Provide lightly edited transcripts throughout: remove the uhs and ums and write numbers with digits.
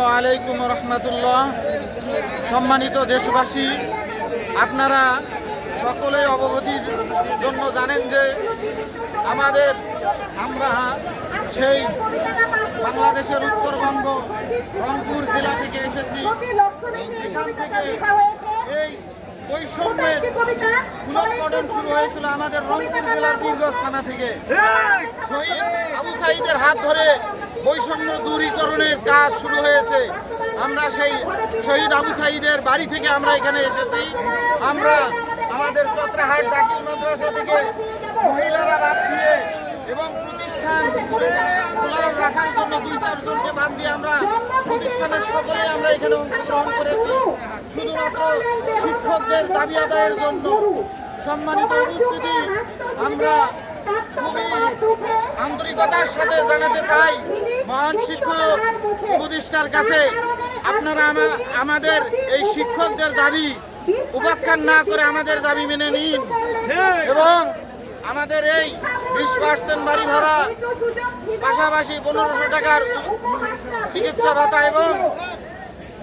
আসসালামু আলাইকুম রহমতুল্লাহ। সম্মানিত দেশবাসী, আপনারা সকলেই অবগতির জন্য জানেন যে আমরা সেই বাংলাদেশের উত্তরবঙ্গ রংপুর জেলা থেকে এসেছি। সেখান থেকে এই বৈষম্যের কুলটন শুরু হয়েছিল আমাদের রংপুর জেলার বীরগঞ্জ থানা থেকে। শহীদ আবু সাঈদের হাত ধরে বৈষম্য দূরীকরণের কাজ শুরু হয়েছে। আমরা সেই শহীদ আবু সাঈদের বাড়ি থেকে আমরা এখানে এসেছি। আমরা আমাদের চত্রাহাট দাখিল মাদ্রাসা থেকে মহিলারা বাদ দিয়ে এবং প্রতিষ্ঠান খোলা রাখার জন্য 2-4 জনকে বাদ দিয়ে আমরা প্রতিষ্ঠানের সকলেই আমরা এখানে অংশগ্রহণ করেছি শুধুমাত্র শিক্ষকদের দাবি আদায়ের জন্য। সম্মানিত উপস্থিতি, আমরা খুবই আন্তরিকতার সাথে জানাতে চাই মহান শিক্ষক উপদেষ্টার কাছে, আপনারা আমাদের এই শিক্ষকদের দাবি উপেক্ষা না করে আমাদের দাবি মেনে নিন এবং আমাদের এই 20% বাড়ি ভাড়া, পাশাপাশি 1500 টাকার চিকিৎসা ভাতা এবং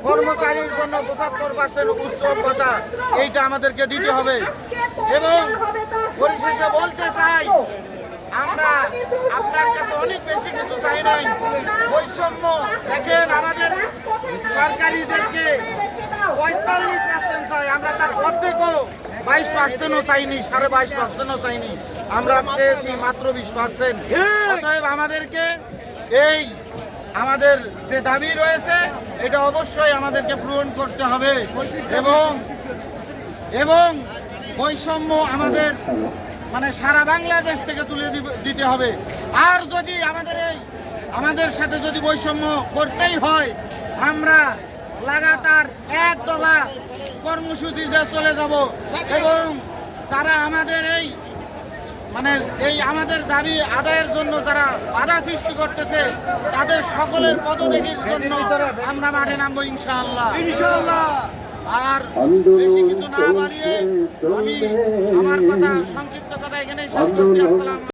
কর্মচারীর জন্য 75% উচ্চ ভাতা, এইটা আমাদেরকে দিতে হবে। এবং পরিশেষে বলতে চাই, আমরা আপনার কাছে অনেক বেশি কিছু চাই নাই। বৈষম্য দেখেন, আমাদের সরকারিদেরকে 45% চাই, আমরা তার অর্ধেকও 22%ও চাইনি, 22.5%ও চাইনি, আমরা পেয়েছি মাত্র 20%। অতএব আমাদেরকে আমাদের যে দাবি রয়েছে এটা অবশ্যই আমাদেরকে পূরণ করতে হবে এবং বৈষম্য আমাদের সারা বাংলাদেশ থেকে তুলে দিতে হবে। আর যদি আমাদের সাথে যদি বৈষম্য করতেই হয়, আমরা লাগাতার এক দফা কর্মসূচিতে চলে যাব এবং তারা আমাদের আমাদের দাবি আদায়ের জন্য যারা বাধা সৃষ্টি করতেছে তাদের সকলের পদত্যাগের জন্য আমরা মাঠে নামবো ইনশাআল্লাহ। আর বেশি কিছু না বাড়িয়ে আমি আমার কথা সংক্ষিপ্ত কথা এখানেই শেষ করছি। আসসালাম।